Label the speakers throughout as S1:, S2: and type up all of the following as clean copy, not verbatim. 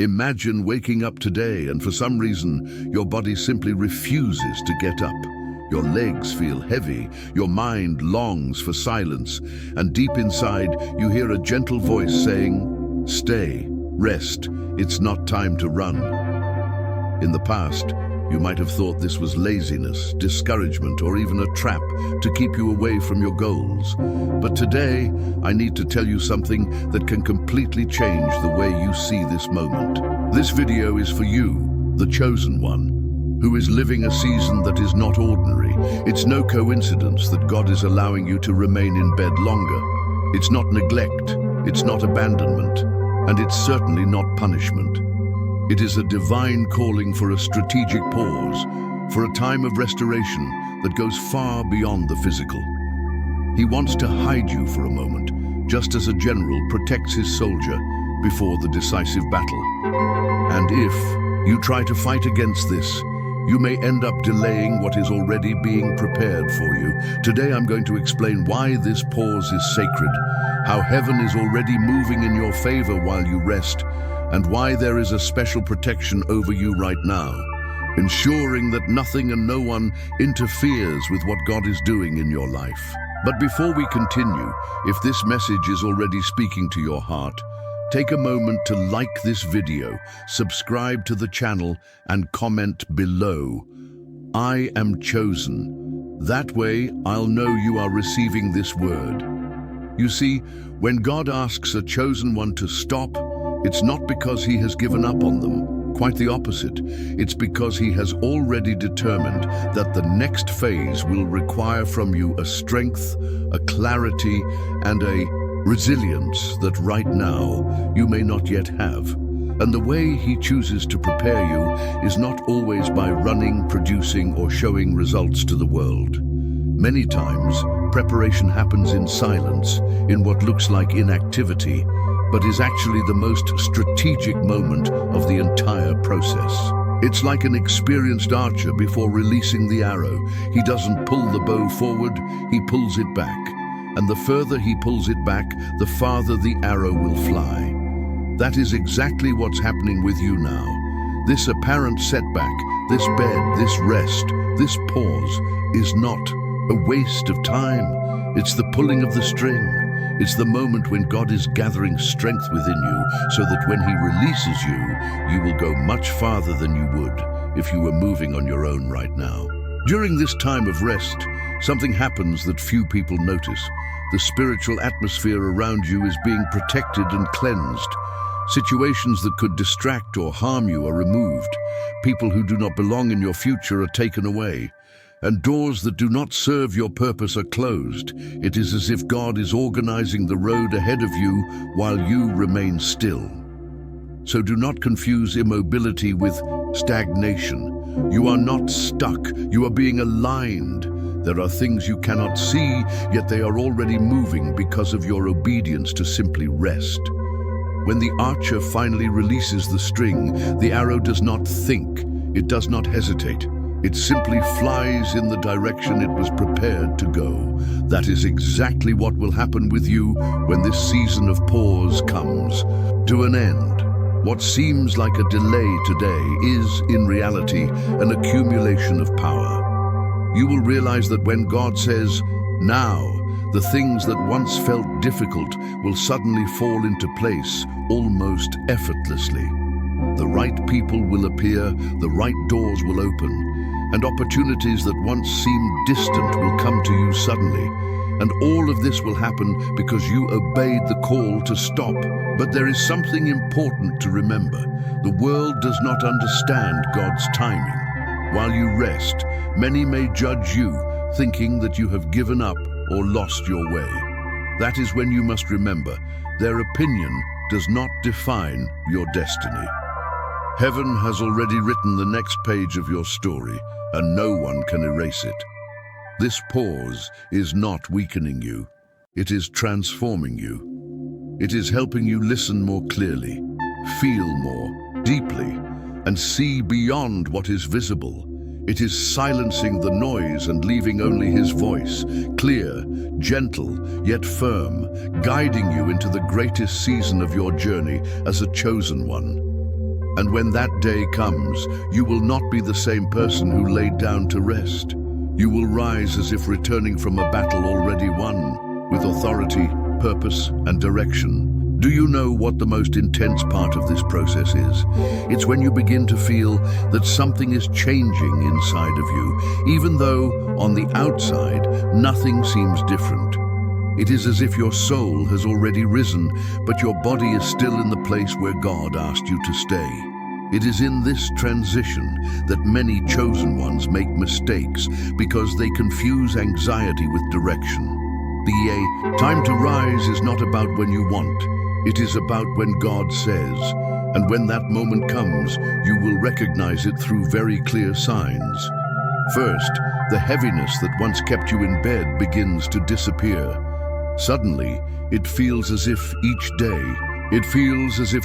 S1: Imagine waking up today and for some reason your body simply refuses to get up. Your legs feel heavy, your mind longs for silence, and deep inside you hear a gentle voice saying, "Stay, rest, it's not time to run." In the past, you might have thought this was laziness, discouragement, or even a trap to keep you away from your goals. But today, I need to tell you something that can completely change the way you see this moment. This video is for you, the chosen one, who is living a season that is not ordinary. It's no coincidence that God is allowing you to remain in bed longer. It's not neglect, it's not abandonment, and it's certainly not punishment. It is a divine calling for a strategic pause, for a time of restoration that goes far beyond the physical. He wants to hide you for a moment, just as a general protects his soldier before the decisive battle. And if you try to fight against this, you may end up delaying what is already being prepared for you. Today I'm going to explain why this pause is sacred, how heaven is already moving in your favor while you rest, and why there is a special protection over you right now, ensuring that nothing and no one interferes with what God is doing in your life. But before we continue, if this message is already speaking to your heart, take a moment to like this video, subscribe to the channel, and comment below, "I am chosen." That way, I'll know you are receiving this word. You see, when God asks a chosen one to stop, it's not because he has given up on them. Quite the opposite. It's because he has already determined that the next phase will require from you a strength, a clarity, and a resilience that right now you may not yet have. And the way he chooses to prepare you is not always by running, producing, or showing results to the world. Many times, preparation happens in silence, in what looks like inactivity, but is actually the most strategic moment of the entire process. It's like an experienced archer before releasing the arrow. He doesn't pull the bow forward, he pulls it back. And the further he pulls it back, the farther the arrow will fly. That is exactly what's happening with you now. This apparent setback, this bed, this rest, this pause is not a waste of time. It's the pulling of the string. It's the moment when God is gathering strength within you so that when he releases you, you will go much farther than you would if you were moving on your own right now. During this time of rest, something happens that few people notice. The spiritual atmosphere around you is being protected and cleansed. Situations that could distract or harm you are removed. People who do not belong in your future are taken away. And doors that do not serve your purpose are closed. It is as if God is organizing the road ahead of you while you remain still. So do not confuse immobility with stagnation. You are not stuck, you are being aligned. There are things you cannot see, yet they are already moving because of your obedience to simply rest. When the archer finally releases the string, the arrow does not think, it does not hesitate. It simply flies in the direction it was prepared to go. That is exactly what will happen with you when this season of pause comes to an end. What seems like a delay today is, in reality, an accumulation of power. You will realize that when God says, "Now," the things that once felt difficult will suddenly fall into place almost effortlessly. The right people will appear, the right doors will open, and opportunities that once seemed distant will come to you suddenly. And all of this will happen because you obeyed the call to stop. But there is something important to remember. The world does not understand God's timing. While you rest, many may judge you, thinking that you have given up or lost your way. That is when you must remember, their opinion does not define your destiny. Heaven has already written the next page of your story, and no one can erase it. This pause is not weakening you. It is transforming you. It is helping you listen more clearly, feel more deeply, and see beyond what is visible. It is silencing the noise and leaving only his voice, clear, gentle, yet firm, guiding you into the greatest season of your journey as a chosen one. And when that day comes, you will not be the same person who laid down to rest. You will rise as if returning from a battle already won, with authority, purpose, and direction. Do you know what the most intense part of this process is? It's when you begin to feel that something is changing inside of you, even though, on the outside, nothing seems different. It is as if your soul has already risen, but your body is still in the place where God asked you to stay. It is in this transition that many chosen ones make mistakes because they confuse anxiety with direction. The time to rise is not about when you want. It is about when God says, and when that moment comes, you will recognize it through very clear signs. First, the heaviness that once kept you in bed begins to disappear. Suddenly, it feels as if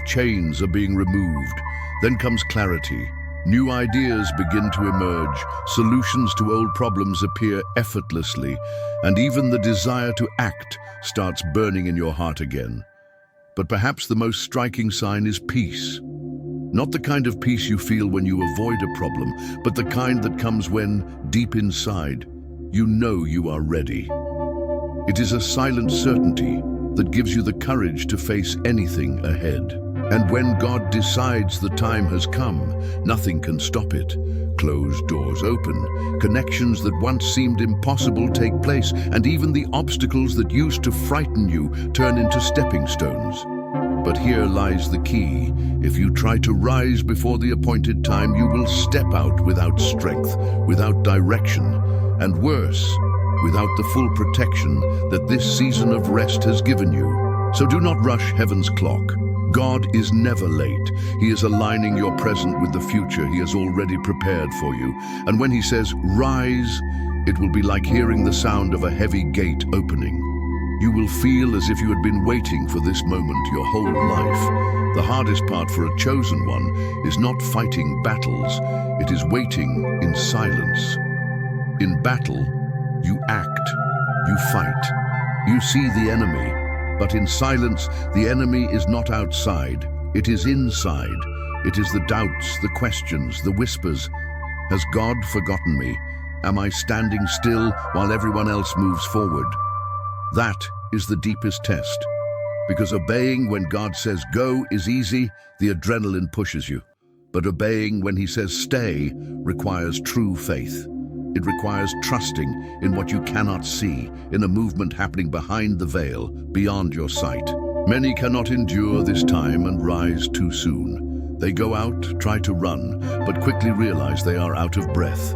S1: chains are being removed. Then comes clarity. New ideas begin to emerge, solutions to old problems appear effortlessly, and even the desire to act starts burning in your heart again. But perhaps the most striking sign is peace. Not the kind of peace you feel when you avoid a problem, but the kind that comes when, deep inside, you know you are ready. It is a silent certainty that gives you the courage to face anything ahead. And when God decides the time has come, nothing can stop it. Closed doors open, connections that once seemed impossible take place, and even the obstacles that used to frighten you turn into stepping stones. But here lies the key. If you try to rise before the appointed time, you will step out without strength, without direction, and worse, without the full protection that this season of rest has given you. So do not rush heaven's clock. God is never late. He is aligning your present with the future He has already prepared for you. And when He says, rise, it will be like hearing the sound of a heavy gate opening. You will feel as if you had been waiting for this moment your whole life. The hardest part for a chosen one is not fighting battles, it is waiting in silence. In battle, you act, you fight, you see the enemy. But in silence, the enemy is not outside, it is inside. It is the doubts, the questions, the whispers. Has God forgotten me? Am I standing still while everyone else moves forward? That is the deepest test. Because obeying when God says go is easy, the adrenaline pushes you. But obeying when He says stay requires true faith. It requires trusting in what you cannot see, in a movement happening behind the veil, beyond your sight. Many cannot endure this time and rise too soon. They go out, try to run, but quickly realize they are out of breath.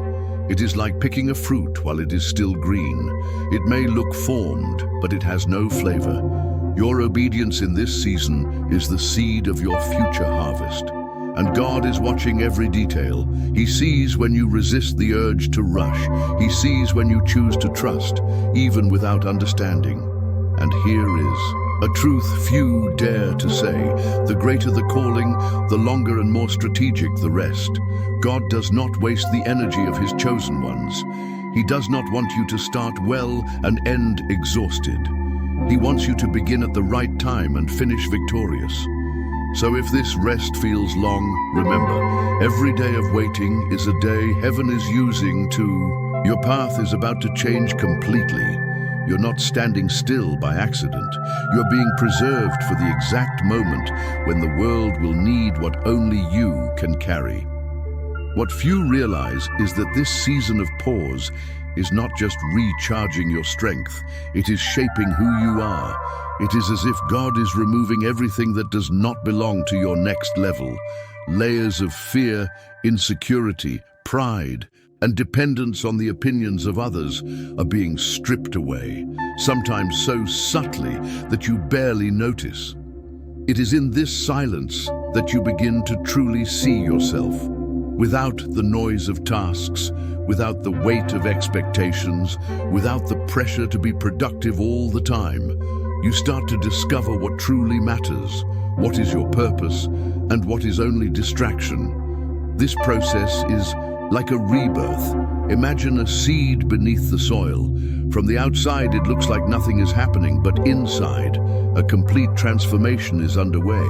S1: It is like picking a fruit while it is still green. It may look formed, but it has no flavor. Your obedience in this season is the seed of your future harvest. And God is watching every detail. He sees when you resist the urge to rush. He sees when you choose to trust, even without understanding. And here is a truth few dare to say. The greater the calling, the longer and more strategic the rest. God does not waste the energy of His chosen ones. He does not want you to start well and end exhausted. He wants you to begin at the right time and finish victorious. So if this rest feels long, remember, every day of waiting is a day heaven is using to... Your path is about to change completely. You're not standing still by accident. You're being preserved for the exact moment when the world will need what only you can carry. What few realize is that this season of pause is not just recharging your strength, it is shaping who you are. It is as if God is removing everything that does not belong to your next level. Layers of fear, insecurity, pride, and dependence on the opinions of others are being stripped away, sometimes so subtly that you barely notice. It is in this silence that you begin to truly see yourself. Without the noise of tasks, without the weight of expectations, without the pressure to be productive all the time, you start to discover what truly matters, what is your purpose, and what is only distraction. This process is like a rebirth. Imagine a seed beneath the soil. From the outside, it looks like nothing is happening, but inside, a complete transformation is underway.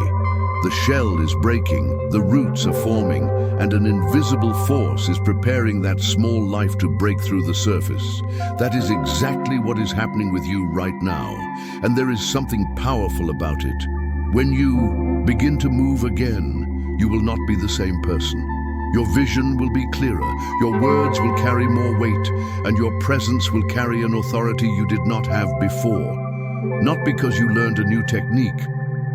S1: The shell is breaking, the roots are forming, and an invisible force is preparing that small life to break through the surface. That is exactly what is happening with you right now, and there is something powerful about it. When you begin to move again, you will not be the same person. Your vision will be clearer, your words will carry more weight, and your presence will carry an authority you did not have before. Not because you learned a new technique,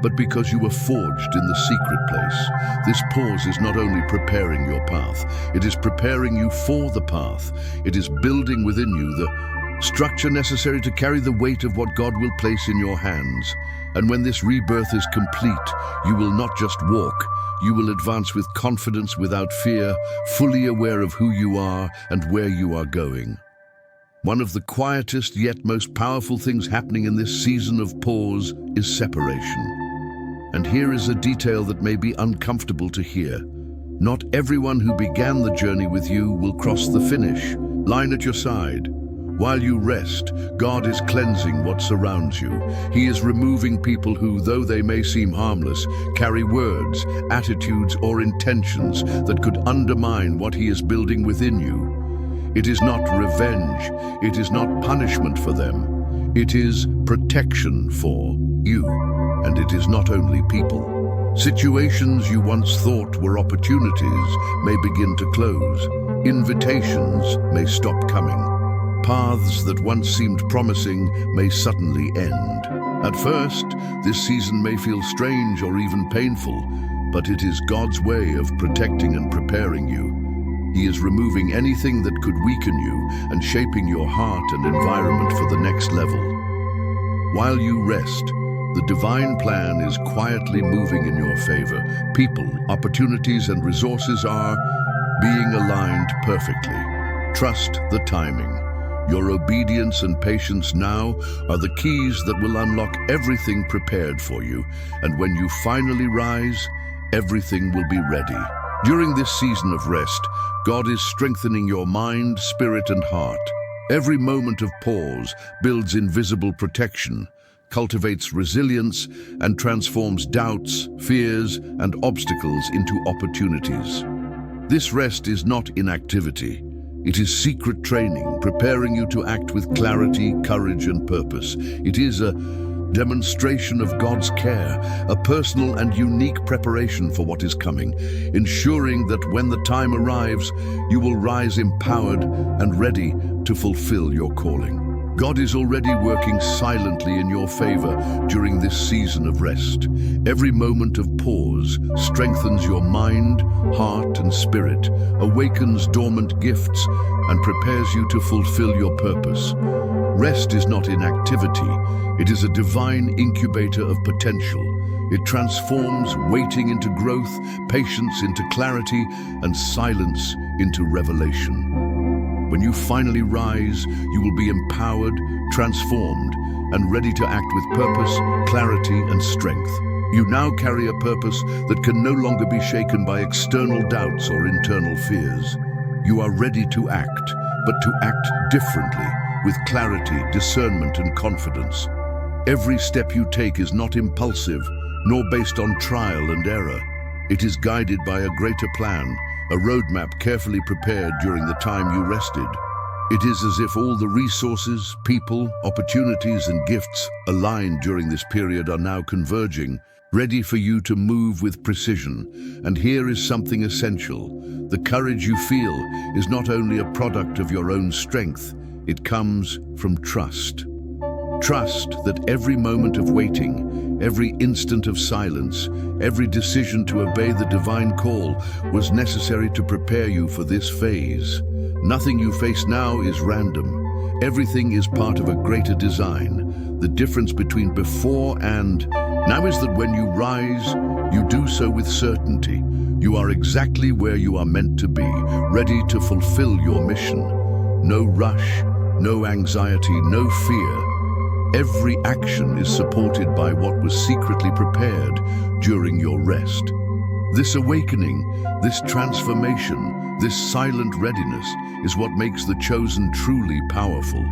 S1: but because you were forged in the secret place. This pause is not only preparing your path, it is preparing you for the path. It is building within you the structure necessary to carry the weight of what God will place in your hands. And when this rebirth is complete, you will not just walk, you will advance with confidence, without fear, fully aware of who you are and where you are going. One of the quietest yet most powerful things happening in this season of pause is separation. And here is a detail that may be uncomfortable to hear. Not everyone who began the journey with you will cross the finish line at your side. While you rest, God is cleansing what surrounds you. He is removing people who, though they may seem harmless, carry words, attitudes, or intentions that could undermine what He is building within you. It is not revenge, it is not punishment for them. It is protection for you. And it is not only people. Situations you once thought were opportunities may begin to close. Invitations may stop coming. Paths that once seemed promising may suddenly end. At first, this season may feel strange or even painful, but it is God's way of protecting and preparing you. He is removing anything that could weaken you and shaping your heart and environment for the next level. While you rest, the divine plan is quietly moving in your favor. People, opportunities, and resources are being aligned perfectly. Trust the timing. Your obedience and patience now are the keys that will unlock everything prepared for you. And when you finally rise, everything will be ready. During this season of rest, God is strengthening your mind, spirit, and heart. Every moment of pause builds invisible protection, cultivates resilience, and transforms doubts, fears, and obstacles into opportunities. This rest is not inactivity. It is secret training, preparing you to act with clarity, courage, and purpose. It is a demonstration of God's care, a personal and unique preparation for what is coming, ensuring that when the time arrives, you will rise empowered and ready to fulfill your calling. God is already working silently in your favor during this season of rest. Every moment of pause strengthens your mind, heart, and spirit, awakens dormant gifts, and prepares you to fulfill your purpose. Rest is not inactivity. It is a divine incubator of potential. It transforms waiting into growth, patience into clarity, and silence into revelation. When you finally rise, you will be empowered, transformed, and ready to act with purpose, clarity, and strength. You now carry a purpose that can no longer be shaken by external doubts or internal fears. You are ready to act, but to act differently, with clarity, discernment, and confidence. Every step you take is not impulsive, nor based on trial and error. It is guided by a greater plan, a roadmap carefully prepared during the time you rested. It is as if all the resources, people, opportunities, and gifts aligned during this period are now converging, ready for you to move with precision. And here is something essential. The courage you feel is not only a product of your own strength, it comes from trust. Trust that every moment of waiting, every instant of silence, every decision to obey the divine call was necessary to prepare you for this phase. Nothing you face now is random. Everything is part of a greater design. The difference between before and now is that when you rise, you do so with certainty. You are exactly where you are meant to be, ready to fulfill your mission. No rush, no anxiety, no fear. Every action is supported by what was secretly prepared during your rest. This awakening, this transformation, this silent readiness is what makes the chosen truly powerful.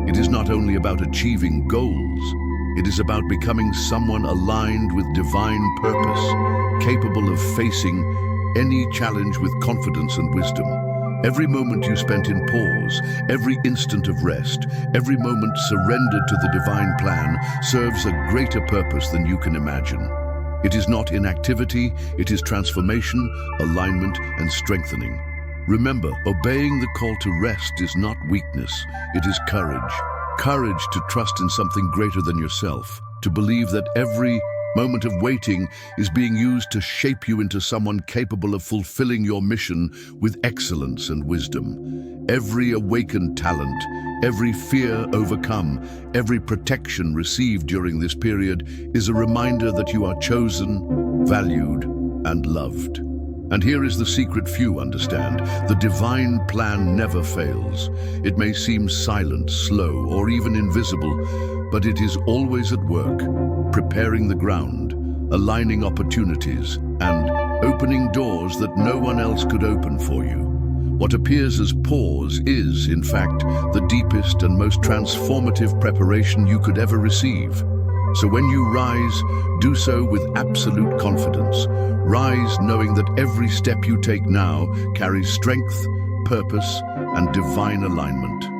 S1: It is not only about achieving goals, It is about becoming someone aligned with divine purpose, capable of facing any challenge with confidence and wisdom. Every moment you spent in pause, every instant of rest, every moment surrendered to the divine plan serves a greater purpose than you can imagine. It is not inactivity, it is transformation, alignment, and strengthening. Remember, obeying the call to rest is not weakness, it is courage. Courage to trust in something greater than yourself, to believe that every moment of waiting is being used to shape you into someone capable of fulfilling your mission with excellence and wisdom. Every awakened talent, every fear overcome, every protection received during this period is a reminder that you are chosen, valued, and loved. And here is the secret few understand. The divine plan never fails. It may seem silent, slow, or even invisible, but it is always at work, preparing the ground, aligning opportunities, and opening doors that no one else could open for you. What appears as pause is, in fact, the deepest and most transformative preparation you could ever receive. So when you rise, do so with absolute confidence. Rise knowing that every step you take now carries strength, purpose, and divine alignment.